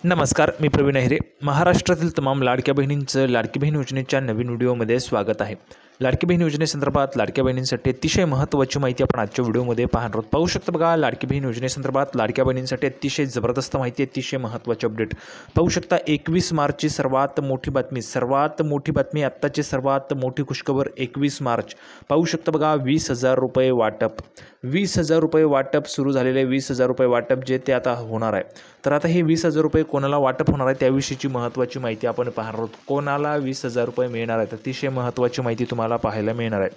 नमस्कार, मी प्रवीण अहिरे. महाराष्ट्रातील तमाम लाडक्या बहिणींचं लाडकी बहीण योजनेच्या नवीन व्हिडिओमध्ये स्वागत आहे. लाडकी बहीण योजनेसंदर्भात लाडक्या बहिणींसाठी अतिशय महत्त्वाची माहिती आपण आजच्या व्हिडिओमध्ये पाहणार आहोत. पाहू शकता बघा, लाडकी बहीण योजनेसंदर्भात लाडक्या बहिणींसाठी अतिशय जबरदस्त माहिती, अतिशय महत्त्वाची अपडेट पाहू शकता. 21 मार्चची सर्वात मोठी बातमी, आत्ताची सर्वात मोठी खुशखबर. 21 मार्च पाहू शकता बघा, 20,000 रुपये वाटप. 20,000 रुपये वाटप सुरू झालेले. 20,000 रुपये वाटप जे ते आता होणार आहे. तर आता हे 20,000 रुपये कोणाला वाटप होणार आहे त्याविषयीची महत्त्वाची माहिती आपण पाहणार आहोत. कोणाला 20,000 रुपये मिळणार आहेत, अतिशय महत्त्वाची माहिती तुम्हाला पाहायला मिळणार आहे.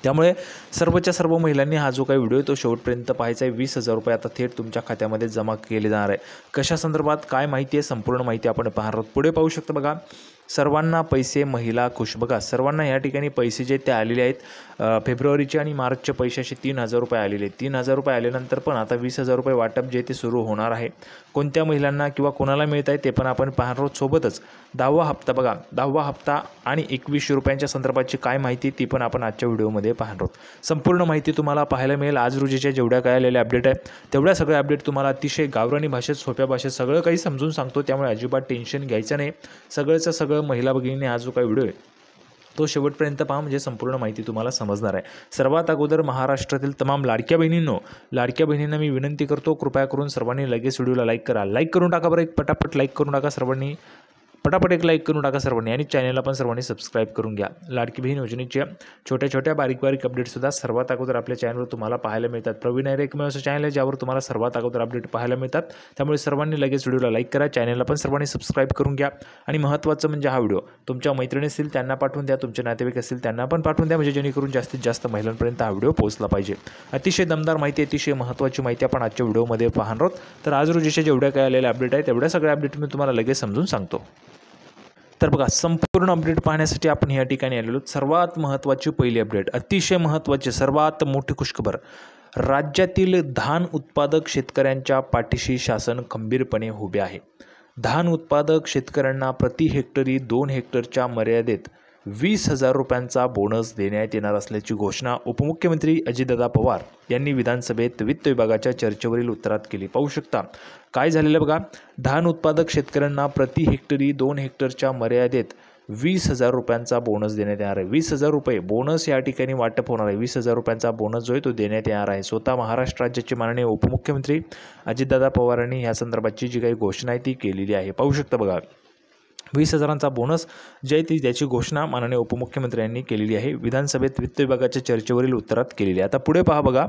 त्यामुळे सर्वच्या सर्व महिलांनी हा जो काही व्हिडिओ तो शेवटपर्यंत पाहायचा आहे. 20,000 रुपये आता थेट तुमच्या खात्यामध्ये जमा केले जाणार आहे. कशा संदर्भात काय माहिती आहे, संपूर्ण माहिती आपण पाहणार आहोत. पुढे पाहू शकता बघा, सर्वांना पैसे, महिला खुश. बघा, सर्वांना या ठिकाणी पैसे जे ते आलेले आहेत. फेब्रुवारीचे आणि मार्चचे पैसे असे 3,000 रुपये आलेले. 3,000 रुपये आल्यानंतर पण आता 20,000 रुपये वाटप जे ते सुरू होणार आहे. कोणत्या महिलांना किंवा कोणाला मिळत आहे ते पण आपण पाहणार आहोत. सोबतच 10वा हप्ता बघा, 10वा हप्ता आणि 2100 रुपयांच्या संदर्भाची काय माहिती ती पण आपण आजच्या व्हिडिओमध्ये पाहणार आहोत. संपूर्ण माहिती तुम्हाला पाहायला मिळेल. आज रोजीच्या जेवढ्या काय आलेल्या अपडेट आहेत तेवढ्या सगळ्या अपडेट तुम्हाला अतिशय गावरानी भाषेत, सोप्या भाषेत सगळं काही समजून सांगतो. त्यामुळे अजिबात टेन्शन घ्यायचं नाही. सगळंचं सगळं महिला भगिनीने हा जो काही व्हिडिओ आहे तो शेवटपर्यंत पहा, म्हणजे संपूर्ण माहिती तुम्हाला समजणार आहे. सर्वात अगोदर महाराष्ट्रातील तमाम लाडक्या बहिणींना मी विनंती करतो, कृपया करून सर्वांनी लगेच व्हिडिओला लाईक करा. लाईक करून टाका बरं, एक पटापट लाईक करून टाका सर्वांनी. पटापट एक लाईक करून टाका सर्वांनी आणि चॅनलला पण सर्वांनी सबस्क्राईब करून घ्या. लाडकी बहीण योजनेच्या छोट्या छोट्या बारीक अपडेटसुद्धा सर्वात अगोदर आपल्या चॅनलवर तुम्हाला पाहायला मिळतात. प्रवीण अहिरे एकमेव असं चॅनल आहे ज्यावर तुम्हाला सर्वात अगोदर अपडेट पाहायला मिळतात. त्यामुळे सर्वांनी लगेच व्हिडिओला लाईक करा, चॅनलला पण सर्वांनी सबस्क्राईब करून घ्या. आणि महत्त्वाचं म्हणजे हा व्हिडिओ तुमच्या मैत्रिणी असतील त्यांना पाठवून द्या, तुमचे नातेवाईक असतील त्यांना पण पाठवून द्या, म्हणजे जेणेकरून जास्तीत जास्त महिलांपर्यंत हा व्हिडिओ पोहोचला पाहिजे. अतिशय दमदार माहिती, अतिशय महत्त्वाची माहिती आपण आजच्या व्हिडिओमध्ये पाहणार आहोत. तर आज रोजीच्या जेवढ्या काय आलेल्या अपडेट आहेत तेवढ्या सगळ्या अपडेट मी तुम्हाला लगेच समजून सांगतो. तर बघा, संपूर्ण अपडेट पाहण्यासाठी आपण या ठिकाणी आलेलो. सर्वात महत्त्वाची पहिली अपडेट, अतिशय महत्त्वाची, सर्वात मोठी खुशखबर. राज्यातील धान उत्पादक शेतकऱ्यांच्या पाठीशी शासन खंबीरपणे उभे आहे. धान उत्पादक शेतकऱ्यांना प्रति हेक्टरी 2 हेक्टरच्या मर्यादेत 20,000 रुपयांचा बोनस देण्यात येणार असल्याची घोषणा उपमुख्यमंत्री अजितदादा पवार यांनी विधानसभेत वित्त विभागाच्या चर्चेवरील उत्तरात केली. पाहू शकता काय झालेलं बघा, धान उत्पादक शेतकऱ्यांना प्रति हेक्टरी 2 हेक्टरच्या मर्यादेत 20,000 रुपयांचा बोनस देण्यात येणार आहे. 20,000 रुपये बोनस या ठिकाणी वाटप होणार आहे. 20,000 रुपयांचा बोनस जो आहे तो देण्यात येणार आहे. स्वतः महाराष्ट्र राज्याचे माननीय उपमुख्यमंत्री अजितदादा पवारांनी या संदर्भाची जी काही घोषणा आहे ती केलेली आहे. पाहू शकता बघा, 20,000चा बोनस जे आहे ती त्याची घोषणा माननीय उपमुख्यमंत्र्यांनी केलेली आहे. विधानसभेत वित्त विभागाच्या चर्चेवरील उत्तरात केलेली आहे. आता पुढे पहा बघा,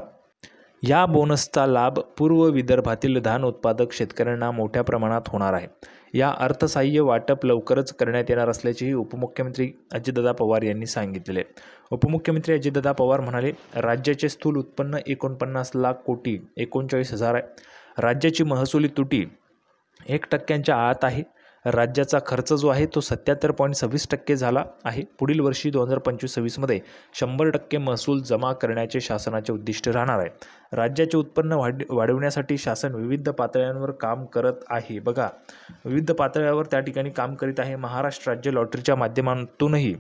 या बोनसचा लाभ पूर्व विदर्भातील धान उत्पादक शेतकऱ्यांना मोठ्या प्रमाणात होणार आहे. या अर्थसहाय्य वाटप लवकरच करण्यात येणार असल्याचेही उपमुख्यमंत्री अजितदादा पवार यांनी सांगितले. उपमुख्यमंत्री अजितदादा पवार म्हणाले, राज्याचे स्थूल उत्पन्न 49 लाख कोटी 39,000 आहे. राज्याची महसुली तुटी 1% आत आहे. राज्याचा खर्च जो आहे तो 77.26% झाला आहे. पुढील वर्षी 2025-26मध्ये 100% महसूल जमा करण्याचे शासनाचे उद्दिष्ट राहणार आहे. राज्याचे उत्पन्न वाढवण्यासाठी शासन विविध पातळ्यांवर काम करत आहे. बघा, विविध पातळ्यावर त्या ठिकाणी काम करीत आहे. महाराष्ट्र राज्य लॉटरीच्या माध्यमातूनही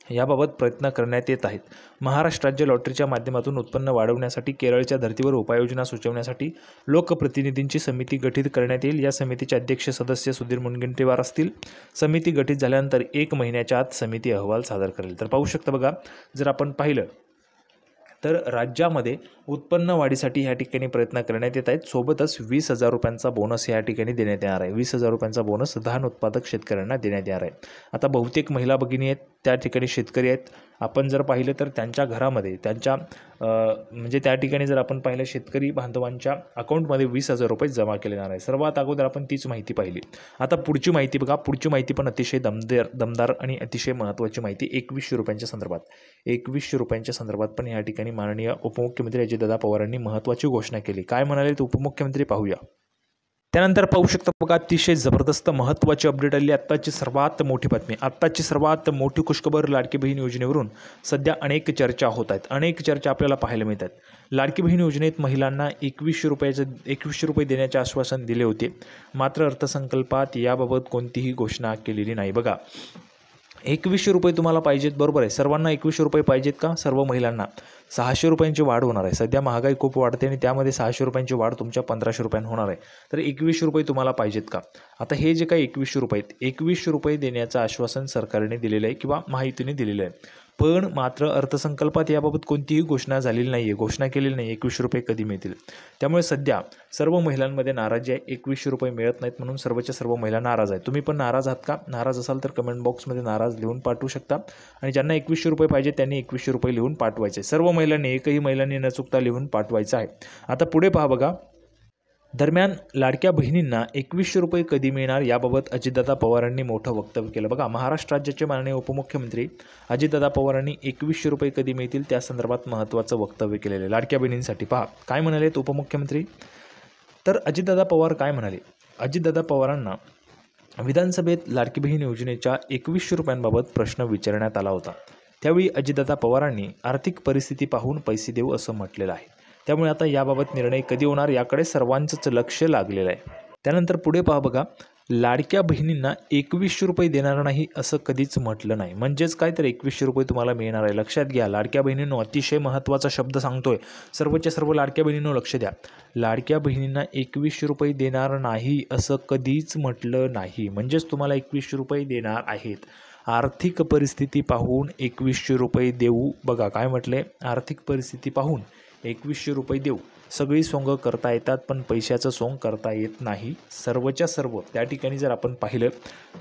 याबाबत प्रयत्न करण्यात येत आहेत. महाराष्ट्र राज्य लॉटरीच्या माध्यमातून उत्पन्न वाढवण्यासाठी केरळच्या धर्तीवर उपाययोजना सुचवण्यासाठी लोकप्रतिनिधींची समिती गठीत करण्यात येईल. या समितीचे अध्यक्ष सदस्य सुधीर मुनगंटीवार असतील. समिती गठीत झाल्यानंतर 1 महिन्याच्या आत समिती अहवाल सादर करेल. तर पाहू शकता बघा, जर आपण पाहिलं तर राज्यामध्ये उत्पन्न वाढीसाठी ह्या ठिकाणी प्रयत्न करण्यात येत आहेत. सोबतच 20,000 रुपयांचा बोनस या ठिकाणी देण्यात येणार आहे. 20,000 रुपयांचा बोनस धान उत्पादक शेतकऱ्यांना देण्यात येणार आहे. आता बहुतेक महिला भगिनी आहेत त्या ठिकाणी शेतकरी आहेत. आपण जर पाहिलं तर त्यांच्या घरामध्ये त्यांच्या म्हणजे त्या ठिकाणी जर आपण पाहिलं शेतकरी बांधवांच्या अकाउंटमध्ये 20,000 रुपये जमा केले जाणार आहे. सर्वात अगोदर आपण तीच माहिती पाहिली. आता पुढची माहिती बघा, पुढची माहिती पण अतिशय दमदार आणि अतिशय महत्त्वाची माहिती. 2100 रुपयांच्या संदर्भात 2100 रुपयांच्या संदर्भात पण या ठिकाणी माननीय उपमुख्यमंत्री अजितदादा पवारांनी महत्त्वाची घोषणा केली. काय म्हणाले ते उपमुख्यमंत्री पाहूया. त्यानंतर पाहू शकता बघा, अतिशय जबरदस्त महत्त्वाची अपडेट आली. आत्ताची सर्वात मोठी बातमी, आत्ताची सर्वात मोठी खुशखबर. लाडकी बहीण योजनेवरून सध्या अनेक चर्चा होत आहेत, अनेक चर्चा आपल्याला पाहायला मिळतात. लाडकी बहीण योजनेत महिलांना 2100 रुपये देण्याचे आश्वासन दिले होते, मात्र अर्थसंकल्पात याबाबत कोणतीही घोषणा केलेली नाही. बघा, 2100 रुपये तुम्हाला पाहिजेत, बरोबर आहे. सर्वांना 2100 रुपये पाहिजेत का? सर्व महिलांना 600 रुपयांची वाढ होणार आहे. सध्या महागाई खूप वाढते आणि त्यामध्ये 600 रुपयांची वाढ तुमच्या 1500 रुपयांनी होणार आहे. तर 2100 रुपये तुम्हाला पाहिजेत का? आता हे जे काही 2100 रुपये आहेत, 2100 रुपये देण्याचं आश्वासन सरकारने दिलेलं आहे किंवा माहितीने दिलेलं आहे. पण मात्र अर्थसंकल्पात याबाबत कोणतीही घोषणा झालेली नाही आहे, घोषणा केलेली नाही 2100 रुपये कधी मिळतील. त्यामुळे सध्या सर्व महिलांमध्ये नाराजी आहे. 2100 रुपये मिळत नाहीत म्हणून सर्वच्या सर्व महिला नाराज आहेत. तुम्ही पण नाराज आहात का? नाराज असाल तर कमेंट बॉक्समध्ये नाराज लिहून पाठवू शकता आणि ज्यांना 2100 रुपये पाहिजे त्यांनी 2100 रुपये लिहून पाठवायचे. सर्व महिलांनी, एकही महिलांनी न चुकता लिहून पाठवायचं आहे. आता पुढे पहा बघा. दरम्यान लाडक्या बहिणींना 2100 रुपये कधी मिळणार याबाबत अजितदादा पवारांनी मोठं वक्तव्य केलं. बघा, महाराष्ट्र राज्याचे माननीय उपमुख्यमंत्री अजितदादा पवारांनी 2100 रुपये कधी मिळतील त्या संदर्भात महत्त्वाचं वक्तव्य केलेलं आहे लाडक्या बहिणींसाठी. पहा काय म्हणालेत उपमुख्यमंत्री. तर अजितदादा पवार काय म्हणाले. अजितदादा पवारांना विधानसभेत लाडकी बहीण योजनेच्या 2100 रुपयांबाबत प्रश्न विचारण्यात आला होता. त्यावेळी अजितदादा पवारांनी आर्थिक परिस्थिती पाहून पैसे देऊ असं म्हटलेलं आहे. त्यामुळे आता याबाबत निर्णय कधी होणार याकडे सर्वांचंच लक्ष लागलेलं आहे. त्यानंतर पुढे पहा बघा. लाडक्या बहिणींना 2100 रुपये देणार नाही असं कधीच म्हटलं नाही. म्हणजेच काय, तर 2100 रुपये तुम्हाला मिळणार आहे. लक्षात घ्या लाडक्या बहिणींनो, अतिशय महत्त्वाचा शब्द सांगतोय. सर्वच्या सर्व लाडक्या बहिणींनो लक्ष द्या. लाडक्या बहिणींना 2100 रुपये देणार नाही असं कधीच म्हटलं नाही. म्हणजेच तुम्हाला 2100 रुपये देणार आहेत. आर्थिक परिस्थिती पाहून 2100 रुपये देऊ. बघा काय म्हटले, आर्थिक परिस्थिती पाहून 2100 रुपये देऊ. सगळी सोंग करता येतात पण पैशाचं सोंग करता येत नाही. सर्वच्या सर्व त्या ठिकाणी जर आपण पाहिलं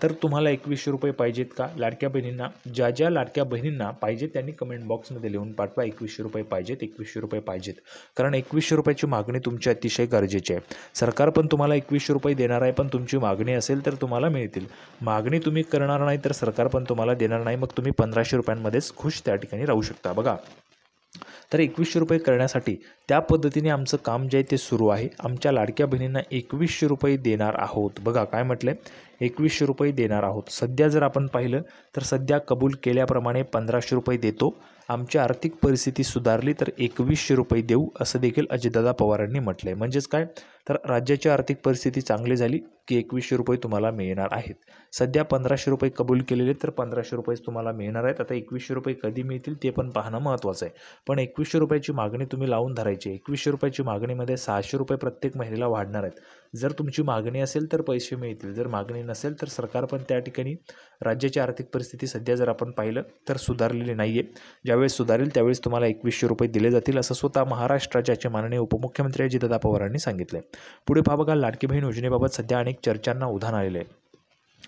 तर तुम्हाला 2100 रुपये पाहिजेत का? लाडक्या बहिणींना, ज्या ज्या लाडक्या बहिणींना पाहिजेत त्यांनी कमेंट बॉक्समध्ये लिहून पाठवा 2100 रुपये पाहिजेत, 2100 रुपये पाहिजेत. कारण 2100 रुपयाची मागणी तुमची अतिशय गरजेची आहे. सरकार पण तुम्हाला 2100 रुपये देणार आहे, पण तुमची मागणी असेल तर तुम्हाला मिळतील. मागणी तुम्ही करणार नाही तर सरकार पण तुम्हाला देणार नाही. मग तुम्ही 1500 रुपयांमध्येच खुश त्या ठिकाणी राहू शकता. बघा, तर 2100 रुपये करण्यासाठी त्या पद्धतीने आमचं काम जे आहे ते सुरू आहे. आमच्या लाडक्या बहिणींना 2100 रुपये देणार आहोत. बघा काय म्हटलं, 2100 रुपये देणार आहोत. सध्या जर आपण पाहिलं तर सध्या कबूल केल्याप्रमाणे 1500 रुपये देतो. आमची आर्थिक परिस्थिती सुधारली तर 2100 रुपये देऊ असं देखील अजितदादा पवारांनी म्हटलं आहे. म्हणजेच काय, तर राज्याची आर्थिक परिस्थिती चांगली झाली की 2100 रुपये तुम्हाला मिळणार आहेत. सध्या 1500 रुपये कबूल केलेले तर 1500 रुपयेच तुम्हाला मिळणार आहेत. आता 2100 रुपये कधी मिळतील ते पण पाहणं महत्त्वाचं आहे. पण 2100 रुपयाची मागणी तुम्ही लावून धरायची. 2100 रुपयाची मागणीमध्ये 600 रुपये प्रत्येक महिलेला वाढणार आहेत. जर तुमची मागणी असेल तर पैसे मिळतील, जर मागणी नसेल तर सरकार पण त्या ठिकाणी, राज्याची आर्थिक परिस्थिती सध्या जर आपण पाहिलं तर सुधारलेली नाही आहे. ज्यावेळेस सुधारेल त्यावेळेस तुम्हाला 2100 रुपये दिले जातील असं स्वतः महाराष्ट्र राज्याचे माननीय उपमुख्यमंत्री अजितदादा पवारांनी सांगितलं आहे. पुढे पहा बघा. लाडकी बहीण योजनेबाबत सध्या अनेक चर्चांना उधाण आलेले आहे.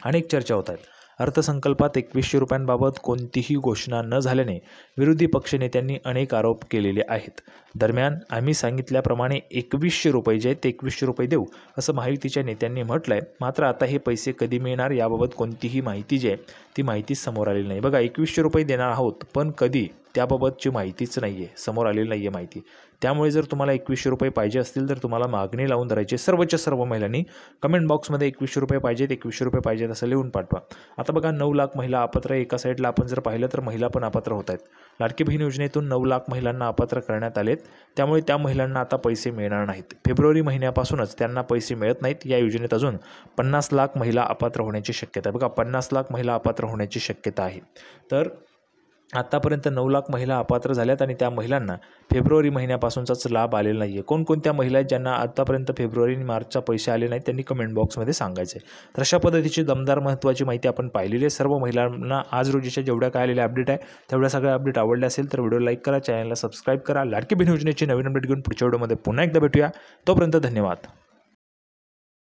अनेक चर्चा होत आहेत. अर्थसंकल्पात 2100 रुपयांबाबत कोणतीही घोषणा न झाल्याने विरोधी पक्षनेत्यांनी अनेक आरोप केलेले आहेत. दरम्यान आम्ही सांगितल्याप्रमाणे 2100 रुपये जे आहेत ते 2100 रुपये देऊ असं महायुतीच्या नेत्यांनी म्हटलं आहे. मात्र आता हे पैसे कधी मिळणार याबाबत कोणतीही माहिती जी आहे ती माहिती समोर आलेली नाही. बघा, 2100 रुपये देणार आहोत पण कधी त्याबाबतची माहितीच नाही आहे, समोर आलेली नाही आहे माहिती. त्यामुळे जर तुम्हाला 2100 रुपये पाहिजे असतील तर तुम्हाला मागणी लावून धरायची. सर्वच्या सर्व महिलांनी कमेंट बॉक्समध्ये 2100 रुपये पाहिजेत, 2100 रुपये पाहिजेत असं लिहून पाठवा. आता बघा, 9 लाख महिला अपात्र. एका साईडला आपण जर पाहिलं तर महिला पण अपात्र होत आहेत. लाडकी बहीण योजनेतून 9 लाख महिलांना अपात्र करण्यात आलेत. त्यामुळे त्या महिलांना आता पैसे मिळणार नाहीत. फेब्रुवारी महिन्यापासूनच त्यांना पैसे मिळत नाहीत. या योजनेत अजून 50 लाख महिला अपात्र होण्याची शक्यता आहे. बघा, 50 लाख महिला अपात्र होण्याची शक्यता आहे. तर आतापर्यंत 9 लाख महिला अपात्र झाल्यात आणि त्या महिलांना फेब्रुवारी महिन्यापासूनचाच लाभ आलेला नाही आहे. कोणकोणत्या महिला आहेत ज्यांना आतापर्यंत फेब्रुवारी आणि मार्चचा पैसे आले नाहीत त्यांनी कमेंट बॉक्समध्ये सांगायचे. तर अशा पद्धतीची दमदार महत्त्वाची माहिती आपण पाहिलेली आहे. सर्व महिलांना आज रोजीच्या जेवढ्या काय आलेल्या अपडेट आहे तेवढ्या सगळ्या अपडेट आवडले असेल तर व्हिडिओ लाईक करा, चॅनलला सबस्क्राईब करा. लाडकी बहीण योजनेची नवीन अपडेट घेऊन पुढच्या व्हिडिओमध्ये पुन्हा एकदा भेटूया. तोपर्यंत धन्यवाद.